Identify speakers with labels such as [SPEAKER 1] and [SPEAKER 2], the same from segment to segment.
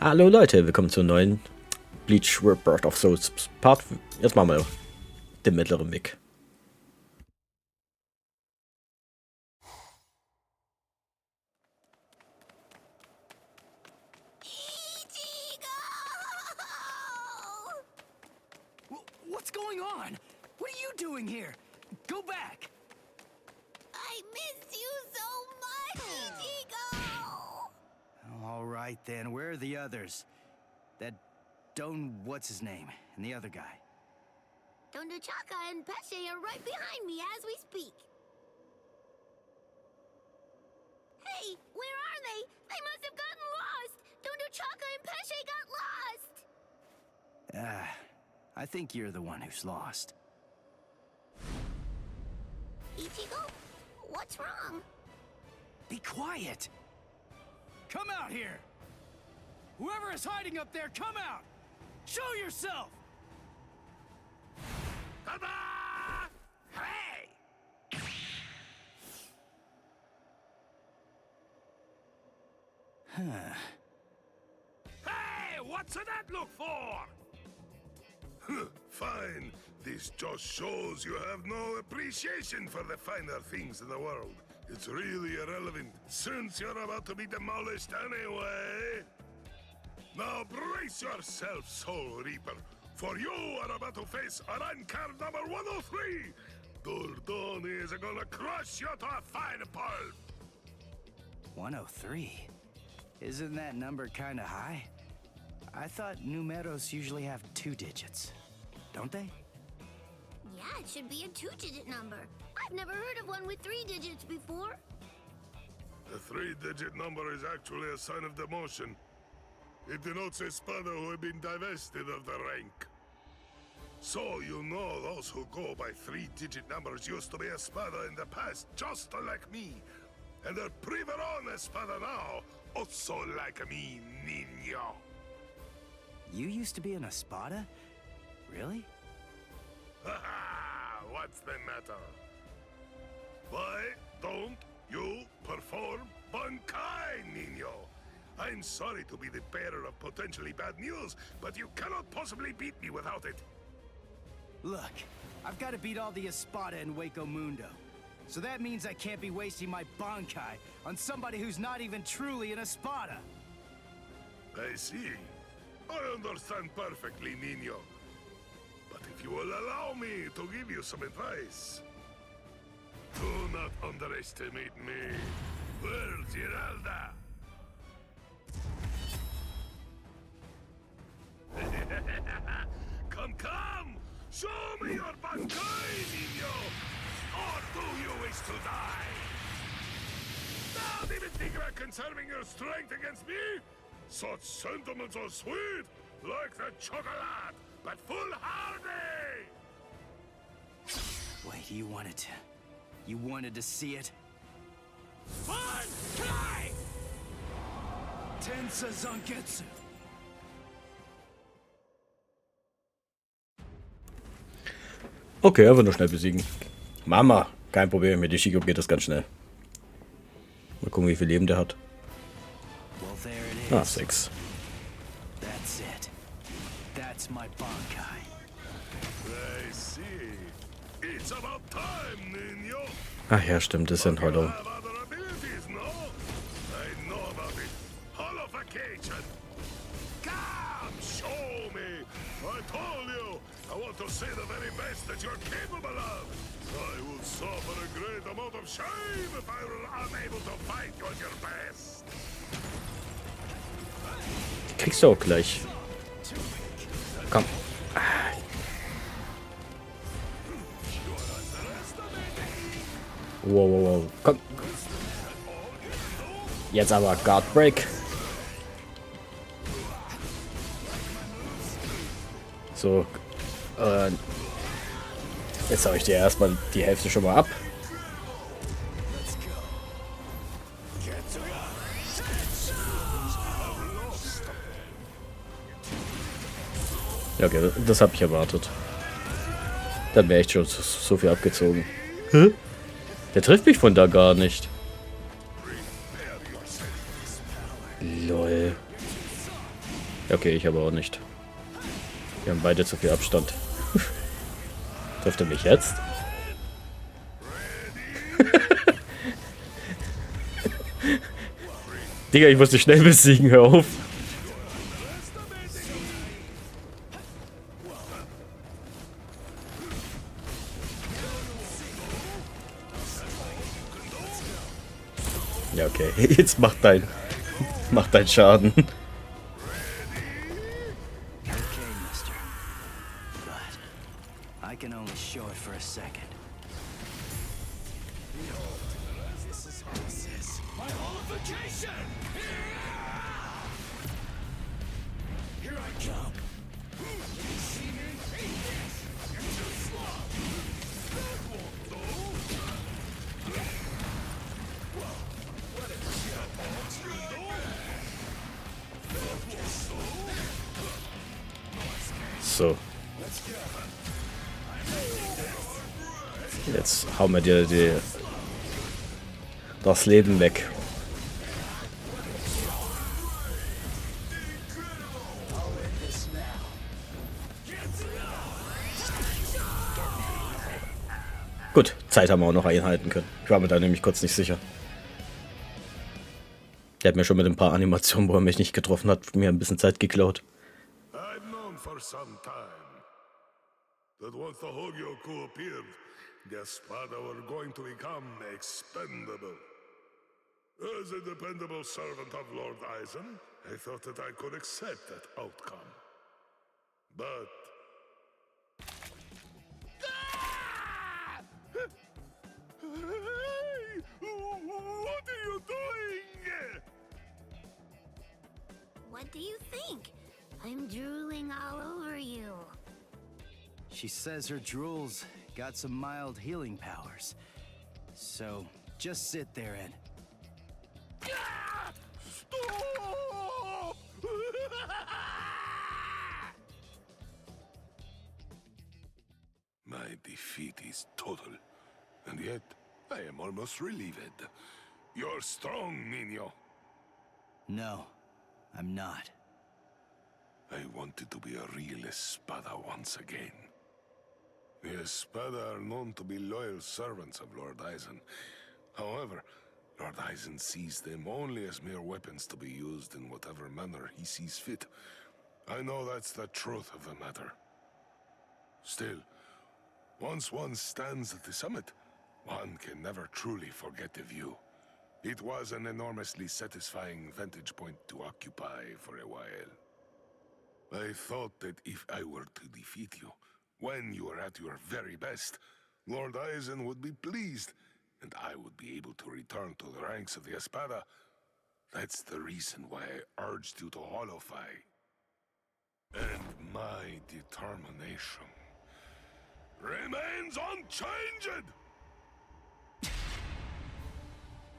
[SPEAKER 1] Hallo Leute, willkommen zur neuen Bleach Rebirth of Souls Part. Jetzt machen wir den mittleren Weg.
[SPEAKER 2] What's going on? What are you doing here? Go back.
[SPEAKER 3] I miss you so much, Ichigo!
[SPEAKER 2] All right then, where are the others? That Don, what's his name, and the other guy?
[SPEAKER 3] Don Chaka and Pesce are right behind me as we speak. Hey, where are they? They must have gotten lost! Don Chaka and Pesce got lost!
[SPEAKER 2] I think you're the one who's lost.
[SPEAKER 3] Ichigo, what's wrong?
[SPEAKER 2] Be quiet! Come out here! Whoever is hiding up there, come out! Show yourself! Ta-da! Hey!
[SPEAKER 4] Hey, what's that look for? Fine. This just shows you have no appreciation for the finer things in the world. It's really irrelevant, since you're about to be demolished anyway. Now brace yourself, Soul Reaper, for you are about to face a rank card number 103. Dordoni is gonna crush you to a fine pulp.
[SPEAKER 2] 103? Isn't that number kinda high? I thought numeros usually have 2 digits. Don't they?
[SPEAKER 3] Yeah, it should be a 2-digit number. I've never heard of one with 3 digits before.
[SPEAKER 4] The 3-digit number is actually a sign of demotion. It denotes a spada who have been divested of the rank. So you know those who go by 3-digit numbers used to be a spada in the past, just like me. And they're priveron espada now, also like me, niño.
[SPEAKER 2] You used to be an espada? Really?
[SPEAKER 4] Haha, what's the matter? Why don't you perform Bankai, niño? I'm sorry to be the bearer of potentially bad news, but you cannot possibly beat me without it.
[SPEAKER 2] Look, I've got to beat all the espada in Hueco Mundo. So that means I can't be wasting my Bankai on somebody who's not even truly an espada.
[SPEAKER 4] I see. I understand perfectly, niño. But if you will allow me to give you some advice, do not underestimate me. Where's Giralda? Come! Show me your Bankai, niño! Or do you wish to die? Don't even think about conserving your strength against me! Such sentiments are sweet, like the chocolate, but foolhardy!
[SPEAKER 2] Wait, you wanted to see it?
[SPEAKER 4] Bankai!
[SPEAKER 2] Tensa Zangetsu!
[SPEAKER 1] Okay, einfach nur schnell besiegen. Mama, kein Problem, mit Ichigo geht das ganz schnell. Mal gucken, wie viel Leben der hat. Ah, 6.
[SPEAKER 2] That's it. That's my Bankai.
[SPEAKER 4] I see. It's about time, niño.
[SPEAKER 1] Ach ja, stimmt, das sind Hollow.
[SPEAKER 4] Have other abilities, no? I know about it. Holification. Come, show me. I told you. I want to see the very best that you're capable of. I will suffer a great amount of shame if I were unable to fight you at your best.
[SPEAKER 1] Kriegst du auch gleich. Komm. Wow. Komm. Jetzt aber Guard Break. So. Jetzt hau ich dir erstmal die Hälfte schon mal ab. Ja, okay, das habe ich erwartet. Dann wäre echt schon so viel abgezogen. Hä? Der trifft mich von da gar nicht. Lol. Okay, ich aber auch nicht. Wir haben beide zu viel Abstand. Trifft er mich jetzt? Digga, ich muss dich schnell besiegen, hör auf. Ja, okay. Jetzt mach dein Schaden.
[SPEAKER 2] Okay, mister. But I can only show it for a second. This is my holification! Here I come. You see me? You're too slow. That won't do. What is
[SPEAKER 1] So. Jetzt hauen wir dir das Leben weg. Gut, Zeit haben wir auch noch einhalten können. Ich war mir da nämlich kurz nicht sicher. Der hat mir schon mit ein paar Animationen, wo er mich nicht getroffen hat, mir ein bisschen Zeit geklaut.
[SPEAKER 4] I've known for some time that once the Hogyoku appeared, the Espada were going to become expendable. As a dependable servant of Lord Eisen, I thought that I could accept that outcome. But... Hey! What are you doing?
[SPEAKER 3] What do you think? I'm drooling all over you.
[SPEAKER 2] She says her drools got some mild healing powers. So, just sit there and...
[SPEAKER 4] Stop! My defeat is total, and yet I am almost relieved. You're strong, Nino.
[SPEAKER 2] No, I'm not.
[SPEAKER 4] I wanted to be a real Espada once again. The Espada are known to be loyal servants of Lord Eisen. However, Lord Eisen sees them only as mere weapons to be used in whatever manner he sees fit. I know that's the truth of the matter. Still, once one stands at the summit, one can never truly forget the view. It was an enormously satisfying vantage point to occupy for a while. I thought that if I were to defeat you, when you are at your very best, Lord Eisen would be pleased, and I would be able to return to the ranks of the Espada. That's the reason why I urged you to holofy. And my determination remains unchanged!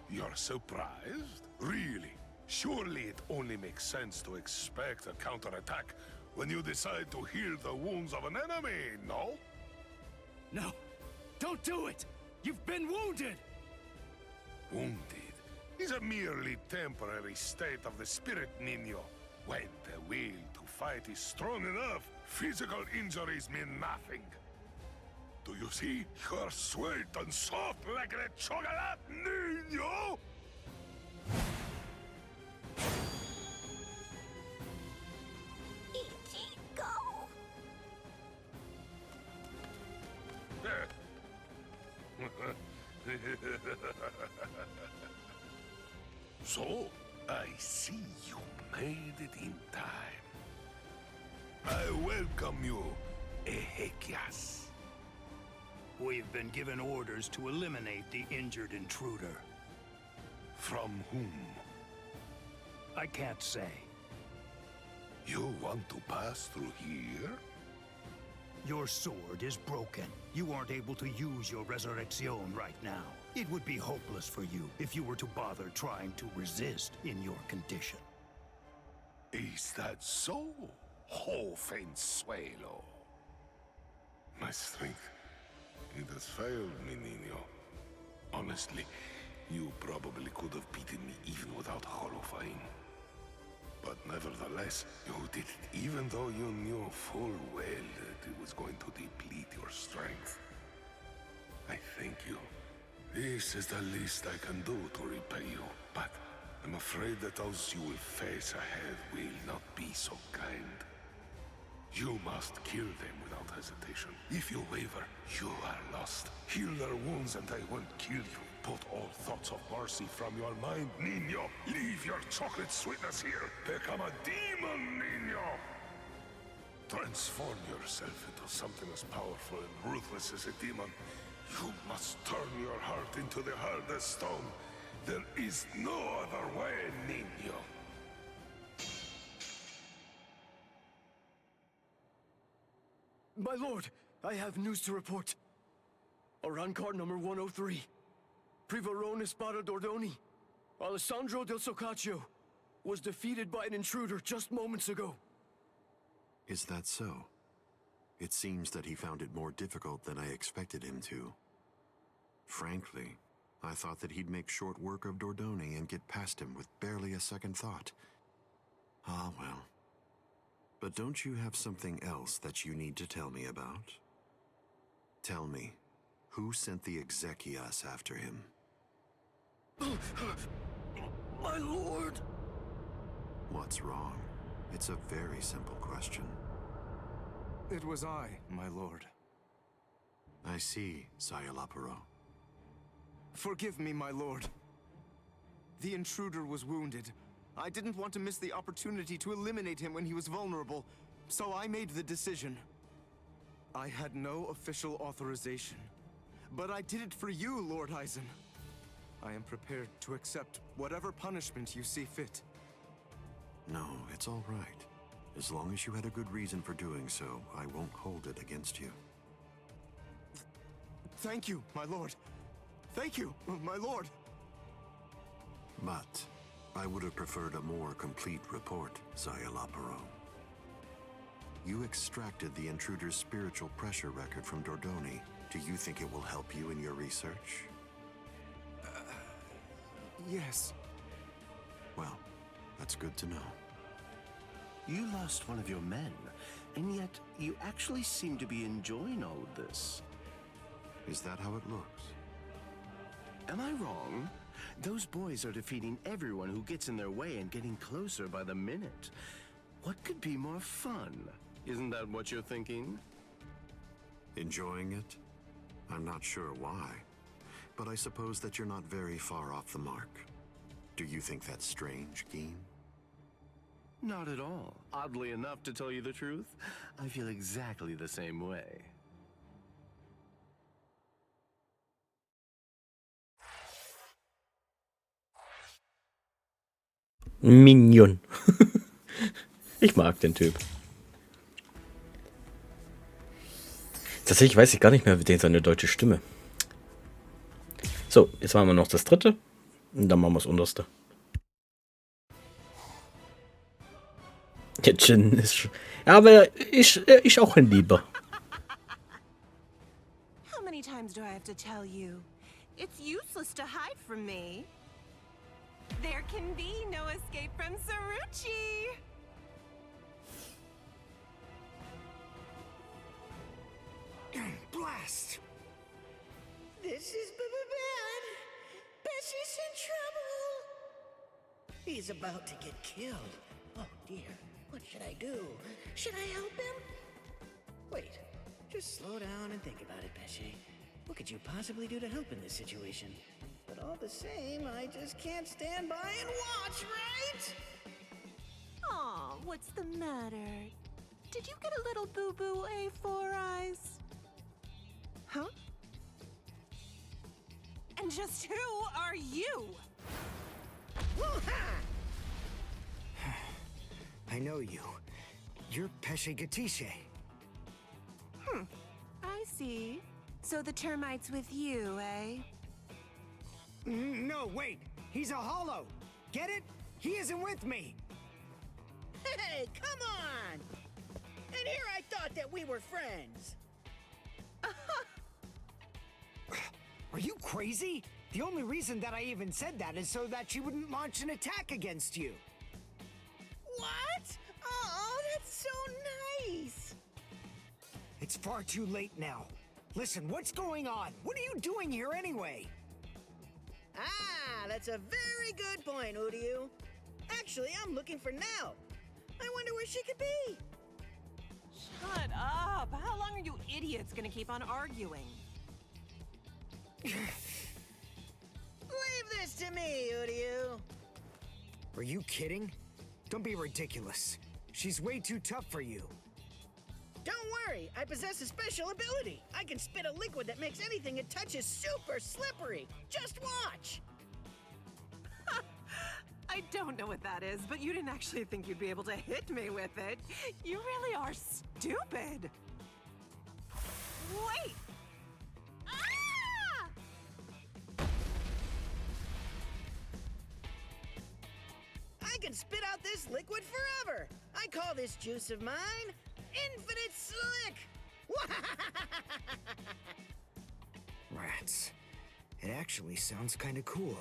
[SPEAKER 4] You're surprised? Really? Surely it only makes sense to expect a counterattack when you decide to heal the wounds of an enemy, no?
[SPEAKER 2] No, don't do it! You've been wounded!
[SPEAKER 4] Wounded is a merely temporary state of the spirit, Nino. When the will to fight is strong enough, physical injuries mean nothing. Do you see? You're sweet and soft like a chocolate, Nino!
[SPEAKER 3] Go!
[SPEAKER 4] So, I see you made it in time. I welcome you, Ezequias.
[SPEAKER 5] We've been given orders to eliminate the injured intruder.
[SPEAKER 4] From whom?
[SPEAKER 5] I can't say.
[SPEAKER 4] You want to pass through here?
[SPEAKER 5] Your sword is broken. You aren't able to use your resurrection right now. It would be hopeless for you if you were to bother trying to resist in your condition.
[SPEAKER 4] Is that so, Jovenzuelo? My strength, it has failed me, Nino. Honestly, you probably could have beaten me even without holofying. But nevertheless, you did it even though you knew full well that it was going to deplete your strength. I thank you. This is the least I can do to repay you, but I'm afraid that those you will face ahead will not be so kind. You must kill them without hesitation. If you waver, you are lost. Heal their wounds and they won't kill you. Put all thoughts of mercy from your mind, Niño. Leave your chocolate sweetness here. Become a demon, Niño. Transform yourself into something as powerful and ruthless as a demon. You must turn your heart into the hardest stone. There is no other way, Niño.
[SPEAKER 6] My lord, I have news to report. Around card number 103. Privarone Espada Dordoni, Alessandro del Soccaccio, was defeated by an intruder just moments ago.
[SPEAKER 7] Is that so? It seems that he found it more difficult than I expected him to. Frankly, I thought that he'd make short work of Dordoni and get past him with barely a second thought. Ah, well. But don't you have something else that you need to tell me about? Tell me, who sent the Exekias after him?
[SPEAKER 6] My lord!
[SPEAKER 7] What's wrong? It's a very simple question.
[SPEAKER 6] It was I, my lord.
[SPEAKER 7] I see, Sayalaparo.
[SPEAKER 6] Forgive me, my lord. The intruder was wounded. I didn't want to miss the opportunity to eliminate him when he was vulnerable, so I made the decision. I had no official authorization, but I did it for you, Lord Eisen. I am prepared to accept whatever punishment you see fit.
[SPEAKER 7] No, it's all right. As long as you had a good reason for doing so, I won't hold it against you.
[SPEAKER 6] Thank you, my lord. Thank you, my lord.
[SPEAKER 7] But I would have preferred a more complete report, Sayalaparo. You extracted the intruder's spiritual pressure record from Dordoni. Do you think it will help you in your research?
[SPEAKER 6] Yes.
[SPEAKER 7] Well, that's good to know.
[SPEAKER 8] You lost one of your men, and yet you actually seem to be enjoying all of this.
[SPEAKER 7] Is that how it looks?
[SPEAKER 8] Am I wrong? Those boys are defeating everyone who gets in their way and getting closer by the minute. What could be more fun? Isn't that what you're thinking?
[SPEAKER 7] Enjoying it? I'm not sure why, but I suppose that you're not very far off the mark. Do you think that's strange, Kaien?
[SPEAKER 8] Not at all. Oddly enough, to tell you the truth, I feel exactly the same way.
[SPEAKER 1] Minion. Ich mag den Typ. Tatsächlich weiß ich gar nicht mehr, wie seine deutsche Stimme. So, jetzt machen wir noch das dritte. Und dann machen wir das unterste. Der Jin ist schon... Ja, aber ist auch ein Lieber.
[SPEAKER 9] How many times do I have to tell you? It's useless to hide from me. There can be no escape from Saruchi.
[SPEAKER 2] Blast! This is bad. Bessie's in trouble. He's about to get killed. Oh dear, what should I do? Should I help him? Wait, just slow down and think about it, Bessie. What could you possibly do to help in this situation? But all the same, I just can't stand by and watch, right?
[SPEAKER 9] Aw, what's the matter? Did you get a little boo-boo, A4 Eyes? Huh? And just who are you?
[SPEAKER 2] I know you. You're Pesce Gatisce.
[SPEAKER 9] I see. So the termite's with you, eh?
[SPEAKER 2] No, wait. He's a hollow. Get it? He isn't with me. Hey, come on! And here I thought that we were friends. Are you crazy? The only reason that I even said that is so that she wouldn't launch an attack against you.
[SPEAKER 10] far too late now. Listen, what's going on? What are you doing here anyway?
[SPEAKER 2] Ah, that's a very good point, Uryu. Actually, I'm looking for Nell. I wonder where she could be.
[SPEAKER 9] Shut up. How long are you idiots gonna keep on arguing?
[SPEAKER 2] Leave this to me, Uryu.
[SPEAKER 10] Are you kidding? Don't be ridiculous. She's way too tough for you.
[SPEAKER 2] Don't worry, I possess a special ability. I can spit a liquid that makes anything it touches super slippery. Just watch.
[SPEAKER 9] I don't know what that is, but you didn't actually think you'd be able to hit me with it. You really are stupid. Wait! Ah!
[SPEAKER 2] I can spit out this liquid forever. I call this juice of mine Infinite Slick.
[SPEAKER 10] Rats. It actually sounds kind of cool.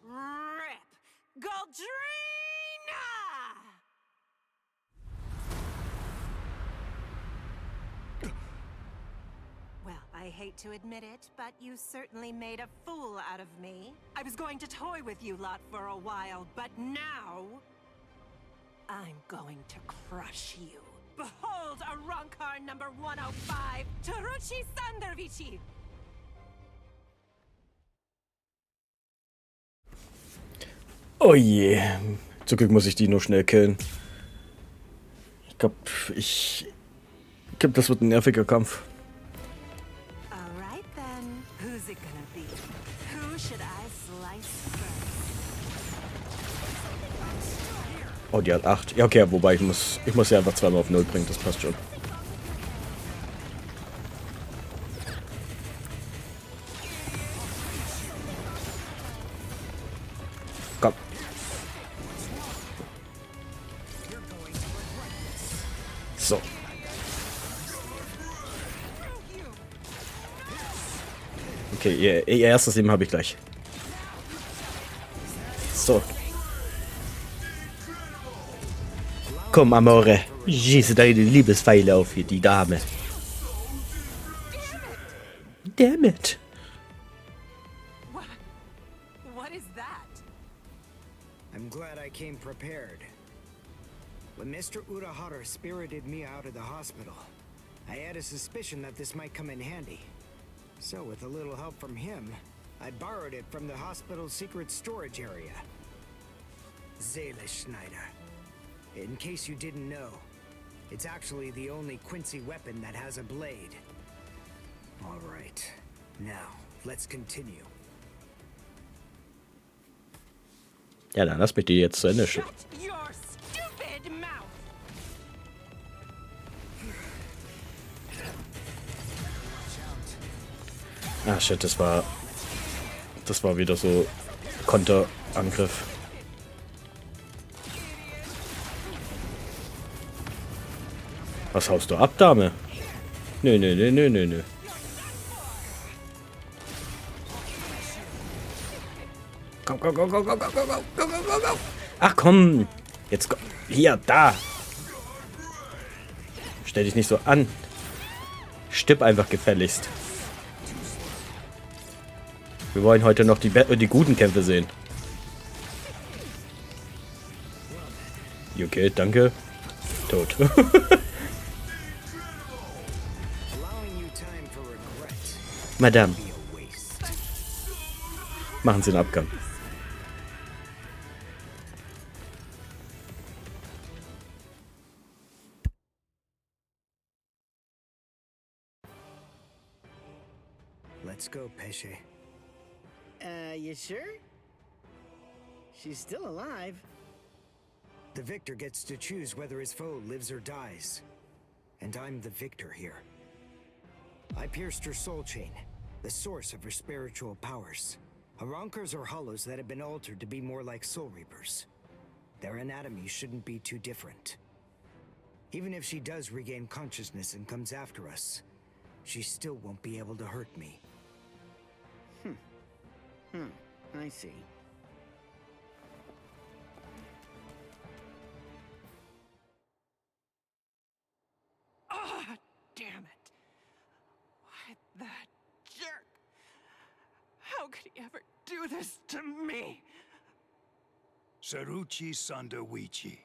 [SPEAKER 9] Rip! Goldrina! Well, I hate to admit it, but you certainly made a fool out of me. I was going to toy with you lot for a while, but now I'm going to crush you. Behold Arankar number 105, Taruchi Sandervici!
[SPEAKER 1] Oh je. Zum Glück muss ich die nur schnell killen. Ich glaube, das wird ein nerviger Kampf.
[SPEAKER 9] Alright then, who's it gonna be? Who should I slice first?
[SPEAKER 1] Oh, die hat 8. Ja, okay, wobei ich muss sie einfach zweimal auf 0 bringen, das passt schon. Komm. So. Okay, ihr erstes Leben habe ich gleich. So. Komm, Amore. Schieße deine Liebespfeile auf hier, die Dame. Damn it.
[SPEAKER 9] What is that?
[SPEAKER 10] I'm glad I came prepared. When Mr. Urahara spirited me out of the hospital, I had a suspicion that this might come in handy. So with a little help from him, I borrowed it from the hospital's secret storage area. Schneider. In case you didn't know, it's actually the only Quincy weapon that has a blade. All right, now let's continue.
[SPEAKER 1] Ja, dann lass mich die jetzt zu Ende
[SPEAKER 9] Shut your stupid mouth!
[SPEAKER 1] Ah, shit, das war wieder so Konterangriff. Was haust du ab, Dame? Nö. Komm. Ach komm. Jetzt komm. Hier, da. Stell dich nicht so an. Stipp einfach gefälligst. Wir wollen heute noch die guten Kämpfe sehen. Okay, danke. Tot. Madame. Machen Sie einen Abgang.
[SPEAKER 10] Let's go, Pesce.
[SPEAKER 2] You sure? She's still alive.
[SPEAKER 10] The victor gets to choose whether his foe lives or dies. And I'm the victor here. I pierced her soul chain, the source of her spiritual powers. Arankars are hollows that have been altered to be more like soul reapers. Their anatomy shouldn't be too different. Even if she does regain consciousness and comes after us, she still won't be able to hurt me.
[SPEAKER 2] I see.
[SPEAKER 9] this to me?
[SPEAKER 5] Saruchi Sandawichi.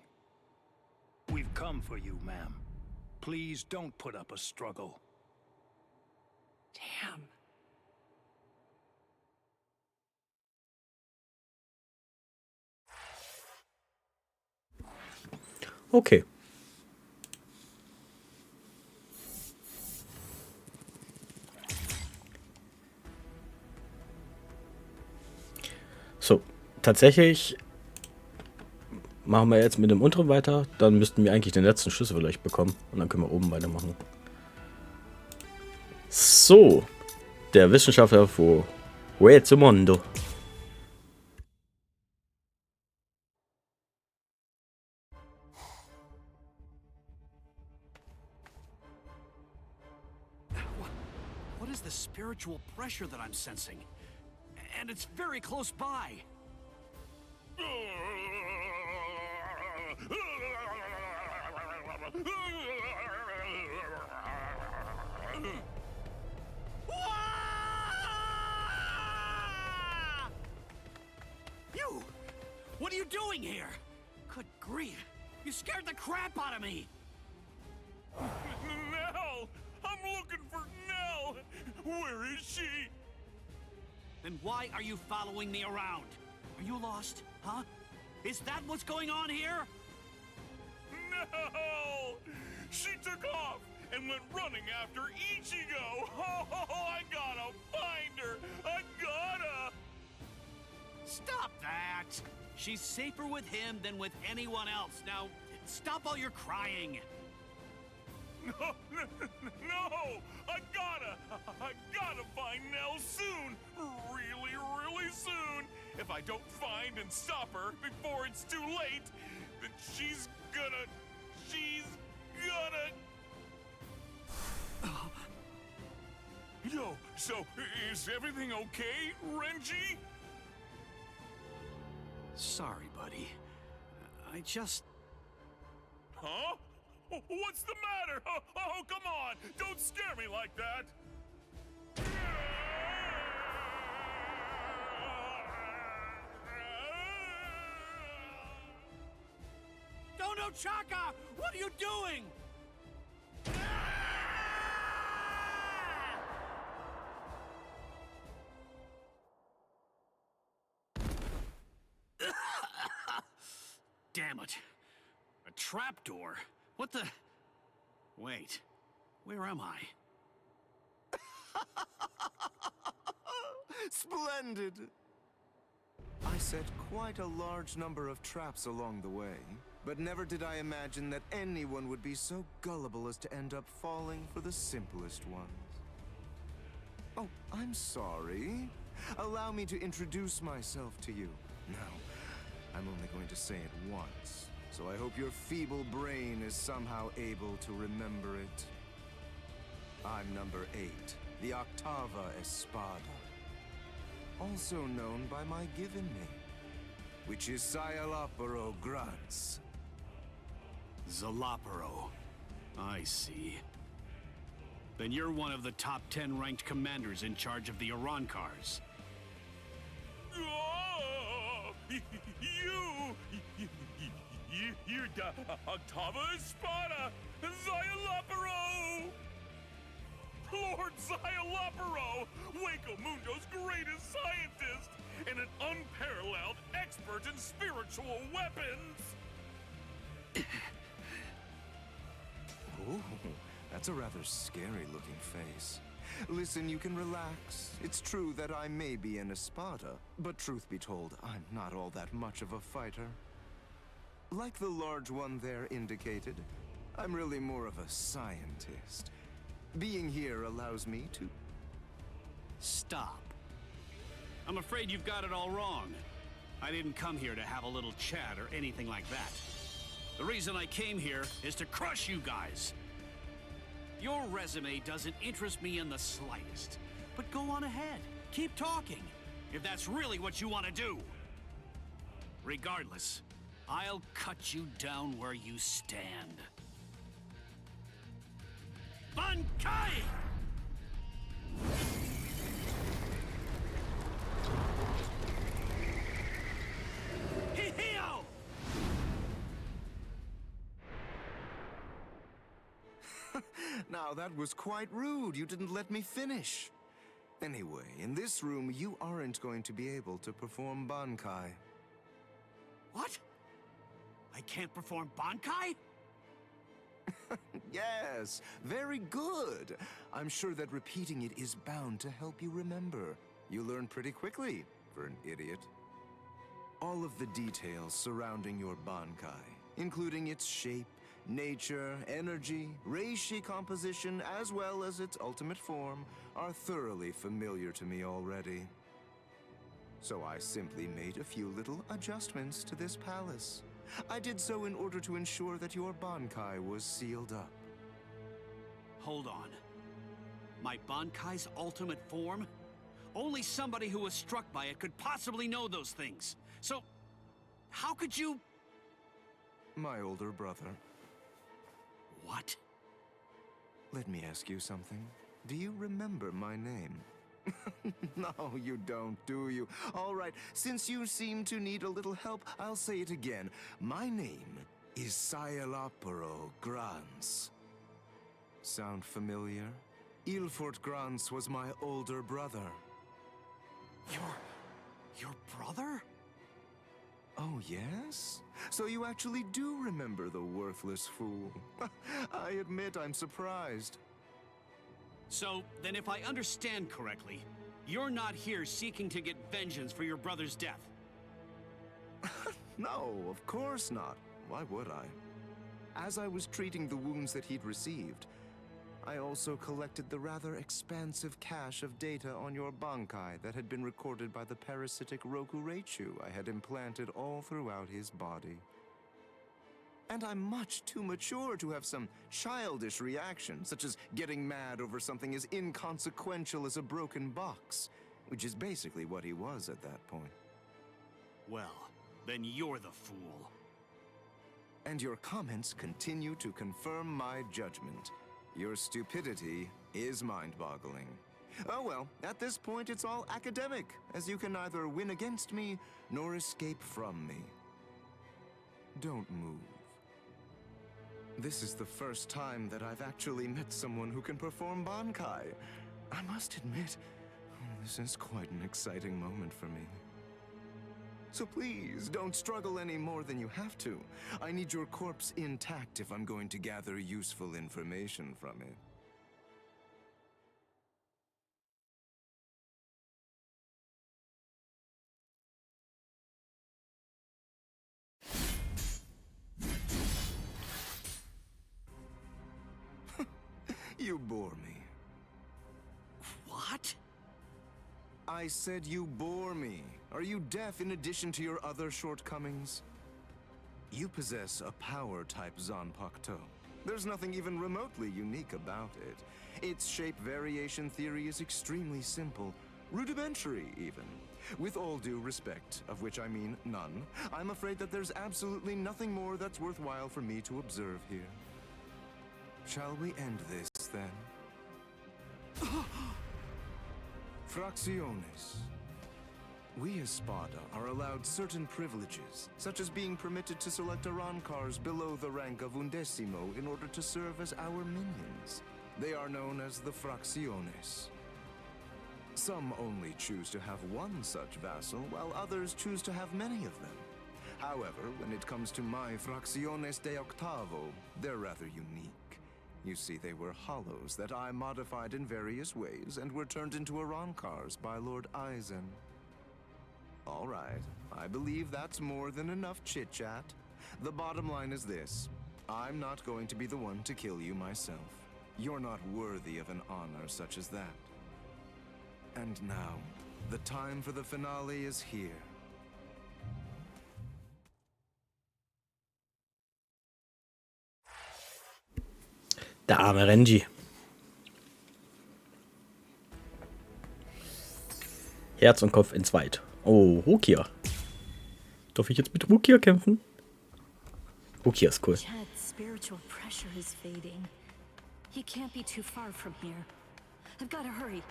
[SPEAKER 5] We've come for you, ma'am. Please don't put up a struggle.
[SPEAKER 9] Damn.
[SPEAKER 1] Okay. So, tatsächlich machen wir jetzt mit dem unteren weiter. Dann müssten wir eigentlich den letzten Schlüssel vielleicht bekommen. Und dann können wir oben weitermachen. So, der Wissenschaftler vor Mondo.
[SPEAKER 11] What is the spiritual pressure that I'm sensing? And it's very close by. You! What are you doing here? Good grief! You scared the crap out of me!
[SPEAKER 12] Nell! I'm looking for Nell! Where is she?
[SPEAKER 11] Then why are you following me around? Are you lost, huh? Is that what's going on here?
[SPEAKER 12] No! She took off and went running after Ichigo! Oh, I gotta find her! I gotta!
[SPEAKER 11] Stop that! She's safer with him than with anyone else. Now, stop all your crying.
[SPEAKER 12] No! I gotta find Nell soon! Really soon! If I don't find and stop her before it's too late, then she's gonna... Yo, so, is everything okay, Renji?
[SPEAKER 11] Sorry, buddy. I just...
[SPEAKER 12] Huh? What's the matter? Oh, come on! Don't scare me like that!
[SPEAKER 11] Dono Chaka! What are you doing? Damn it. A trapdoor? What the... Wait. Where am I?
[SPEAKER 6] Splendid! I set quite a large number of traps along the way, but never did I imagine that anyone would be so gullible as to end up falling for the simplest ones. Oh, I'm sorry. Allow me to introduce myself to you. Now, I'm only going to say it once, so I hope your feeble brain is somehow able to remember it. I'm number 8, the Octava Espada, also known by my given name, which is Sayalaparo Grunts.
[SPEAKER 11] Zalaparo. I see. Then you're one of the top 10 ranked commanders in charge of the Arancars.
[SPEAKER 12] Oh, you're the Octava Espada, Sayalaparo! Lord Sayalaparo, Waco Mundo's greatest scientist, and an unparalleled expert in spiritual weapons!
[SPEAKER 6] Oh, that's a rather scary-looking face. Listen, you can relax. It's true that I may be an Espada, but truth be told, I'm not all that much of a fighter. Like the large one there indicated, I'm really more of a scientist. Being here allows me to...
[SPEAKER 11] Stop. I'm afraid you've got it all wrong. I didn't come here to have a little chat or anything like that. The reason I came here is to crush you guys. Your resume doesn't interest me in the slightest. But go on ahead. Keep talking, if that's really what you want to do. Regardless, I'll cut you down where you stand. Bankai!
[SPEAKER 6] Now, that was quite rude. You didn't let me finish. Anyway, in this room, you aren't going to be able to perform Bankai.
[SPEAKER 11] What? I can't perform Bankai?
[SPEAKER 6] Yes, very good. I'm sure that repeating it is bound to help you remember. You learn pretty quickly, for an idiot. All of the details surrounding your Bankai, including its shape, nature, energy, reishi composition, as well as its ultimate form, are thoroughly familiar to me already. So I simply made a few little adjustments to this palace. I did so in order to ensure that your Bankai was sealed up.
[SPEAKER 11] Hold on. My Bankai's ultimate form? Only somebody who was struck by it could possibly know those things. So, how could you...
[SPEAKER 6] My older brother.
[SPEAKER 11] What?
[SPEAKER 6] Let me ask you something. Do you remember my name? No, you don't, do you? All right, since you seem to need a little help, I'll say it again. My name is Sayalaparo Grans. Sound familiar? Ilfort Grans was my older brother.
[SPEAKER 11] Your brother?
[SPEAKER 6] Oh, yes? So you actually do remember the worthless fool. I admit I'm surprised.
[SPEAKER 11] So, then if I understand correctly, you're not here seeking to get vengeance for your brother's death.
[SPEAKER 6] No, of course not. Why would I? As I was treating the wounds that he'd received, I also collected the rather expansive cache of data on your Bankai that had been recorded by the parasitic Rokureichu I had implanted all throughout his body. And I'm much too mature to have some childish reaction, such as getting mad over something as inconsequential as a broken box, which is basically what he was at that point.
[SPEAKER 11] Well, then you're the fool.
[SPEAKER 6] And your comments continue to confirm my judgment. Your stupidity is mind-boggling. Oh well, at this point it's all academic, as you can neither win against me nor escape from me. Don't move. This is the first time that I've actually met someone who can perform Bankai. I must admit, this is quite an exciting moment for me. So please, don't struggle any more than you have to. I need your corpse intact if I'm going to gather useful information from it. You bore me.
[SPEAKER 11] What?
[SPEAKER 6] I said you bore me. Are you deaf in addition to your other shortcomings? You possess a power-type Zanpakuto. There's nothing even remotely unique about it. Its shape variation theory is extremely simple, rudimentary even. With all due respect, of which I mean none, I'm afraid that there's absolutely nothing more that's worthwhile for me to observe here. Shall we end this, then? Fracciones. We as Spada are allowed certain privileges, such as being permitted to select Arancars below the rank of Undecimo in order to serve as our minions. They are known as the Fracciones. Some only choose to have one such vassal, while others choose to have many of them. However, when it comes to my Fracciones de Octavo, they're rather unique. You see, they were hollows that I modified in various ways and were turned into Arancars by Lord Eisen. All right, I believe that's more than enough chit-chat. The bottom line is this. I'm not going to be the one to kill you myself. You're not worthy of an honor such as that. And now, the time for the finale is here.
[SPEAKER 1] Der arme Renji. Herz und Kopf entzweit. Oh, Rukia. Darf ich jetzt mit Rukia kämpfen? Rukia ist cool.
[SPEAKER 13] Chad's spiritual pressure is fading. He can't be too far from here. I've got to hurry.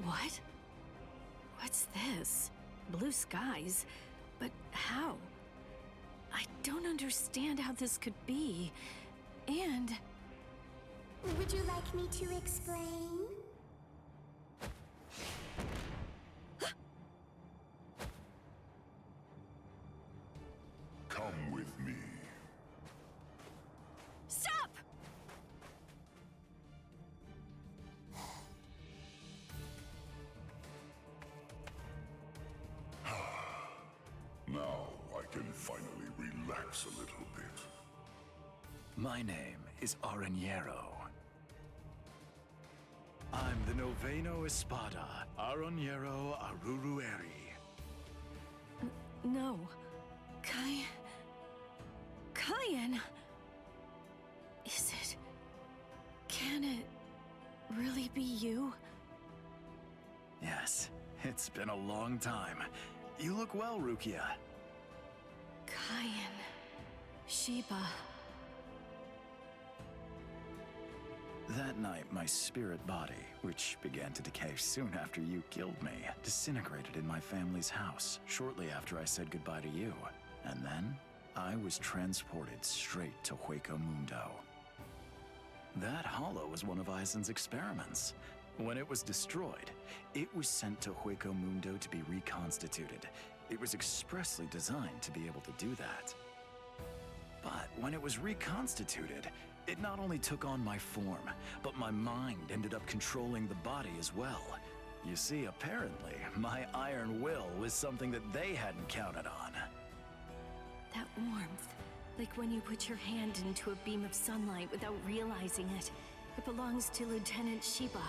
[SPEAKER 13] What? What's this? blue skies, but how? I don't understand how this could be, and...
[SPEAKER 3] Would you like me to explain?
[SPEAKER 4] Come with me.
[SPEAKER 13] Stop!
[SPEAKER 4] Now I can finally relax a little bit.
[SPEAKER 14] My name is Aranjero. I'm the Noveno Espada, Aranjero Arurueri.
[SPEAKER 13] No. Kaien. Is it... Can it really be you?
[SPEAKER 14] Yes, it's been a long time. You look well, Rukia.
[SPEAKER 13] Kaien. Sheba.
[SPEAKER 14] That night, my spirit body, which began to decay soon after you killed me, disintegrated in my family's house shortly after I said goodbye to you. And then, I was transported straight to Hueco Mundo. That hollow was one of Eisen's experiments. When it was destroyed, it was sent to Hueco Mundo to be reconstituted. It was expressly designed to be able to do that. But when it was reconstituted, it not only took on my form, but my mind ended up controlling the body as well. You see, apparently, my iron will was something that they hadn't counted on.
[SPEAKER 13] That warmth, like when you put your hand into a beam of sunlight without realizing it. It belongs to Lieutenant Sheba.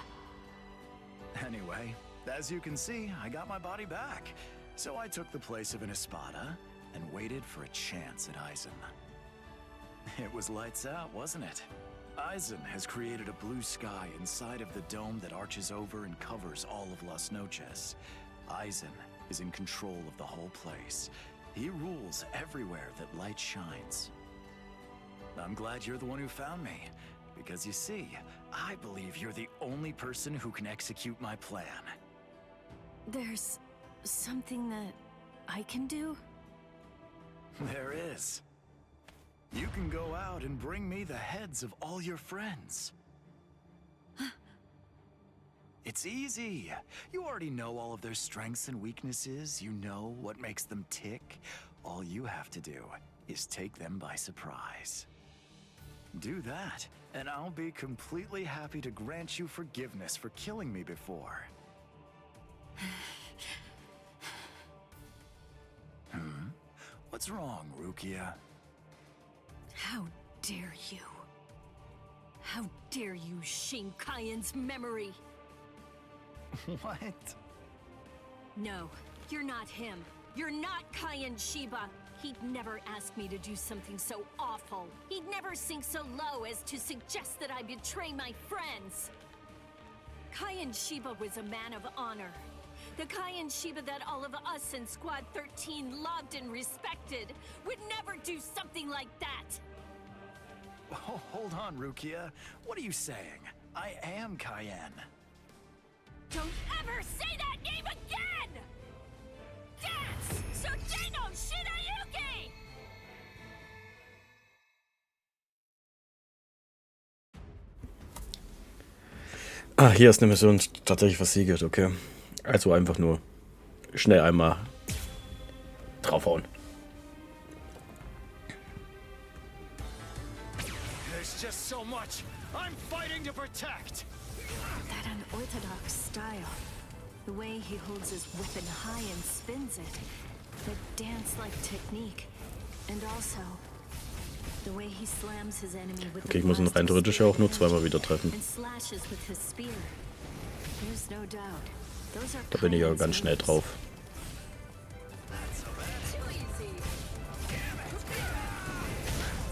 [SPEAKER 14] Anyway, as you can see, I got my body back. So I took the place of an Espada and waited for a chance at Eisen. It was lights out, wasn't it? Eisen has created a blue sky inside of the dome that arches over and covers all of Las Noches. Eisen is in control of the whole place. He rules everywhere that light shines. I'm glad you're the one who found me, because you see, I believe you're the only person who can execute my plan.
[SPEAKER 13] There's something that I can do?
[SPEAKER 14] There is. You can go out and bring me the heads of all your friends. It's easy. You already know all of their strengths and weaknesses. You know what makes them tick. All you have to do is take them by surprise. Do that, and I'll be completely happy to grant you forgiveness for killing me before. What's wrong, Rukia?
[SPEAKER 13] How dare you? How dare you shame Kaien's memory?
[SPEAKER 14] What?
[SPEAKER 13] No, you're not him. You're not Kaien Sheba. He'd never ask me to do something so awful. He'd never sink so low as to suggest that I betray my friends. Kaien Sheba was a man of honor. The Kaien Sheba that all of us in Squad 13 loved and respected would never do something like that.
[SPEAKER 14] Oh, hold on, Rukia. What are you saying? I am Kaien.
[SPEAKER 13] Don't ever say that name again! That's Sojeno Shinayuki!
[SPEAKER 1] Ah, hier ist eine Mission tatsächlich versiegelt, okay. Also einfach nur schnell einmal draufhauen.
[SPEAKER 14] There's just so much I'm fighting to protect.
[SPEAKER 13] That unorthodox style. The way he holds his weapon high and spins it. The dance-like technique. And also, the way he slams his enemy with
[SPEAKER 1] Okay, ich muss ihn rein theoretisch ja auch nur zweimal wieder treffen.
[SPEAKER 13] and slashes with his spear. There's no doubt. Those are
[SPEAKER 1] Da bin ich ja ganz schnell drauf.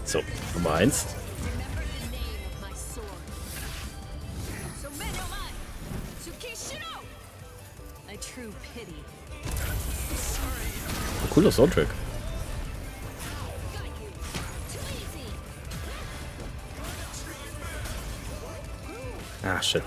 [SPEAKER 1] So, Nummer 1.
[SPEAKER 13] A true pity.
[SPEAKER 1] Cooler Soundtrack. Ah, shit.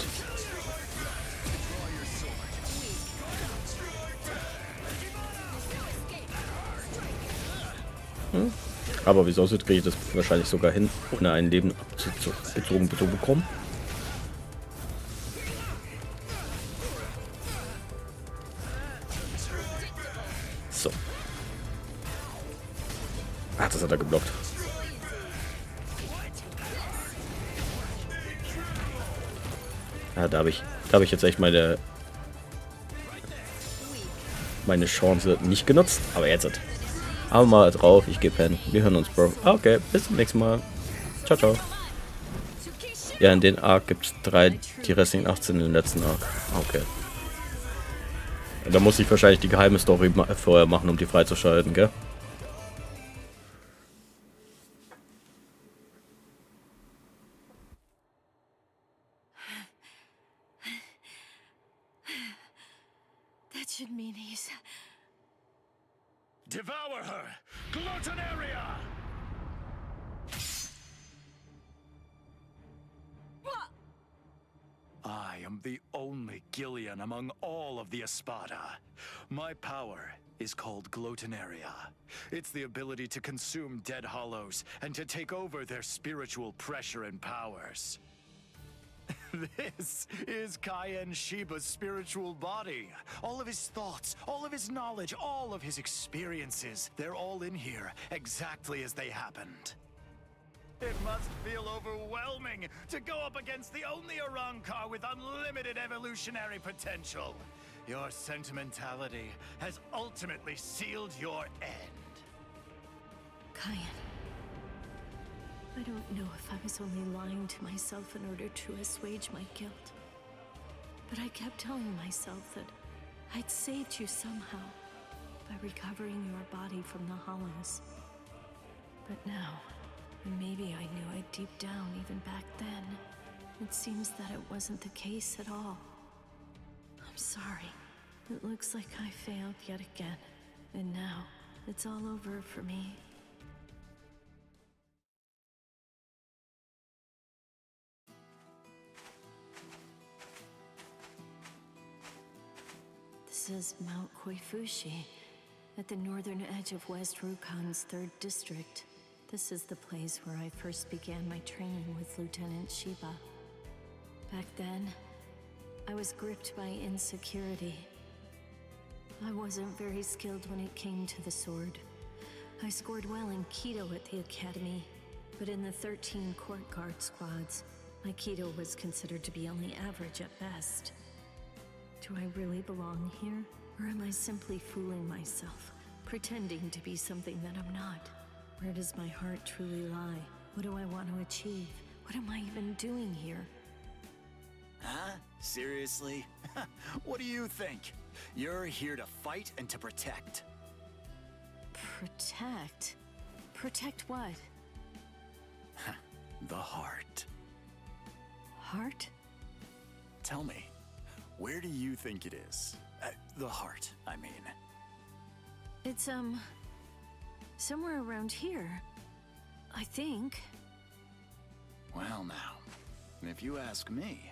[SPEAKER 1] Aber wie es aussieht, kriege ich das wahrscheinlich sogar hin, ohne ein Leben abgezogen zu bekommen. So. Ach, das hat er geblockt. Ja, da habe ich jetzt echt meine Chance nicht genutzt. Aber jetzt. Aber mal drauf, ich gehe pennen. Wir hören uns, Bro. Okay, bis zum nächsten Mal. Ciao, ciao. Ja, in den Arc gibt es 3, die restlichen 18 in den letzten Arc. Okay. Da muss ich wahrscheinlich die geheime Story vorher machen, um die freizuschalten, gell?
[SPEAKER 13] That should mean he's...
[SPEAKER 14] Devour her! Gluttonaria! I am the only Gillian among all of the Espada. My power is called Gluttonaria. It's the ability to consume dead hollows and to take over their spiritual pressure and powers. This is Kaien Shiba's spiritual body. All of his thoughts, all of his knowledge, all of his experiences, they're all in here, exactly as they happened. It must feel overwhelming to go up against the only Arrancar with unlimited evolutionary potential. Your sentimentality has ultimately sealed your end.
[SPEAKER 13] Kaien. I don't know if I was only lying to myself in order to assuage my guilt. But I kept telling myself that I'd saved you somehow by recovering your body from the hollows. But now, and maybe I knew it deep down even back then, it seems that it wasn't the case at all. I'm sorry. It looks like I failed yet again. And now, it's all over for me. This is Mount Koifushi, at the northern edge of West Rukan's 3rd district. This is the place where I first began my training with Lieutenant Shiba. Back then, I was gripped by insecurity. I wasn't very skilled when it came to the sword. I scored well in Kido at the academy, but in the 13 court guard squads, my Kido was considered to be only average at best. Do I really belong here? Or am I simply fooling myself, pretending to be something that I'm not? Where does my heart truly lie? What do I want to achieve? What am I even doing here?
[SPEAKER 14] Huh? Seriously? What do you think? You're here to fight and to protect.
[SPEAKER 13] Protect? Protect what?
[SPEAKER 14] The heart.
[SPEAKER 13] Heart?
[SPEAKER 14] Tell me, where do you think it is? The heart, I mean.
[SPEAKER 13] It's, somewhere around here. I think.
[SPEAKER 14] Well now, if you ask me,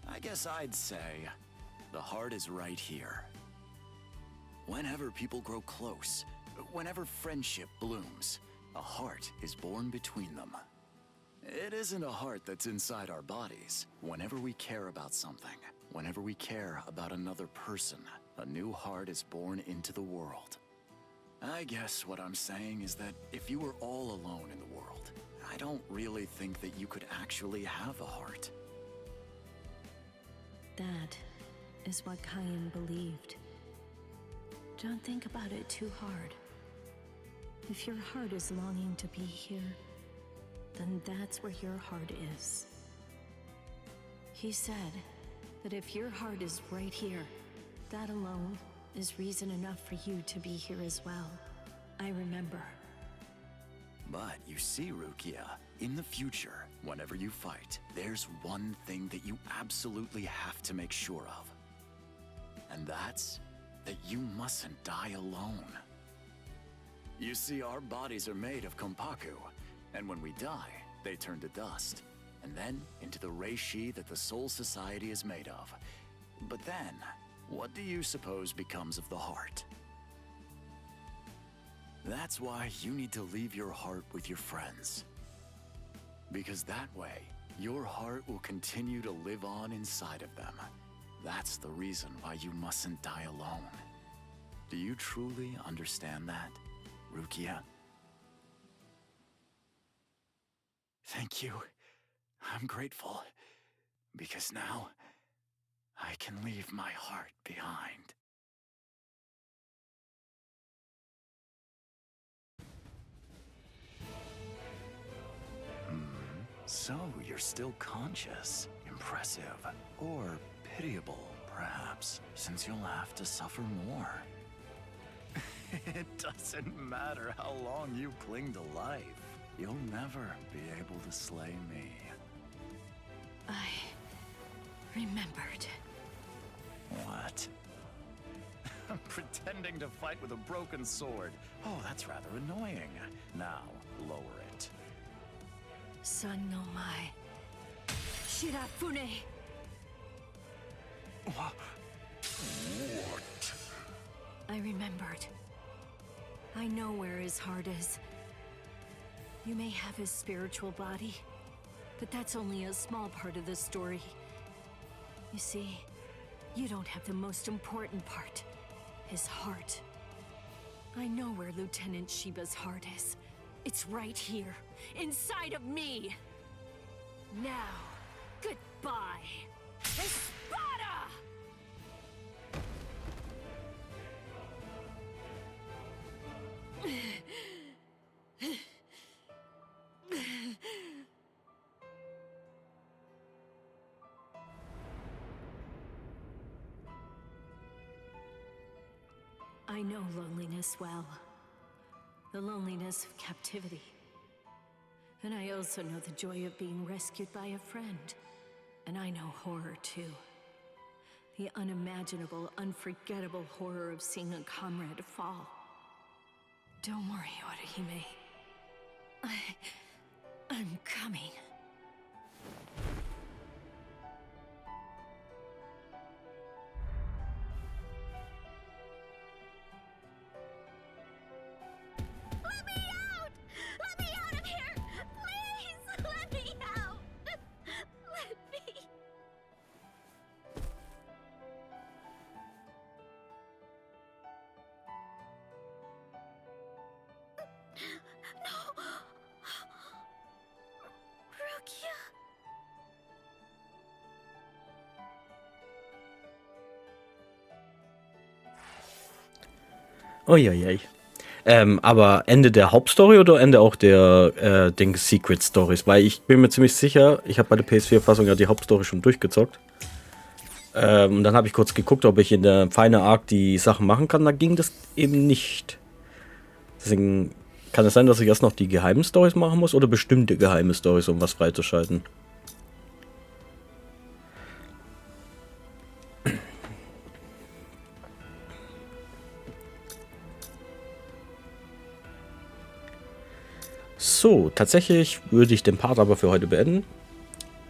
[SPEAKER 14] I guess I'd say the heart is right here. Whenever people grow close, whenever friendship blooms, a heart is born between them. It isn't a heart that's inside our bodies. Whenever we care about something, whenever we care about another person, a new heart is born into the world. I guess what I'm saying is that if you were all alone in the world, I don't really think that you could actually have a heart.
[SPEAKER 13] That is what Kaien believed. Don't think about it too hard. If your heart is longing to be here, then that's where your heart is. He said that if your heart is right here, that alone is reason enough for you to be here as well. I remember.
[SPEAKER 14] But you see, Rukia, in the future, whenever you fight, there's one thing that you absolutely have to make sure of. And that's that you mustn't die alone. You see, our bodies are made of kompaku, and when we die, they turn to dust, and then into the reishi that the Soul Society is made of. But then, what do you suppose becomes of the heart? That's why you need to leave your heart with your friends. Because that way, your heart will continue to live on inside of them. That's the reason why you mustn't die alone. Do you truly understand that, Rukia? Thank you. I'm grateful. Because now, I can leave my heart behind. So, you're still conscious, impressive, or pitiable, perhaps, since you'll have to suffer more. It doesn't matter how long you cling to life. You'll never be able to slay me.
[SPEAKER 13] I remembered.
[SPEAKER 14] What? I'm pretending to fight with a broken sword. Oh, that's rather annoying. Now, lower it.
[SPEAKER 13] Son no mai. Shirafune!
[SPEAKER 14] What?
[SPEAKER 13] I remembered. I know where his heart is. You may have his spiritual body, but that's only a small part of the story. You see, you don't have the most important part, his heart. I know where Lieutenant Shiba's heart is. It's right here, inside of me. Now, goodbye, Espada! I know loneliness well. The loneliness of captivity. And I also know the joy of being rescued by a friend. And I know horror too. The unimaginable, unforgettable horror of seeing a comrade fall. Don't worry, Orihime. I'm coming.
[SPEAKER 3] Let me out! Let me out of here! Please! Let me out! Let me... No! Rukia?
[SPEAKER 1] Uiuiui. Aber Ende der Hauptstory oder Ende auch der Secret Stories? Weil ich bin mir ziemlich sicher, ich habe bei der PS4-Fassung ja die Hauptstory schon durchgezockt. Und dann habe ich kurz geguckt, ob ich in der Final Arc die Sachen machen kann. Da ging das eben nicht. Deswegen kann es sein, dass ich erst noch die geheimen Stories machen muss oder bestimmte geheime Stories, um was freizuschalten. So, tatsächlich würde ich den Part aber für heute beenden.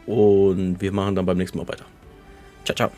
[SPEAKER 1] Und wir machen dann beim nächsten Mal weiter. Ciao, ciao.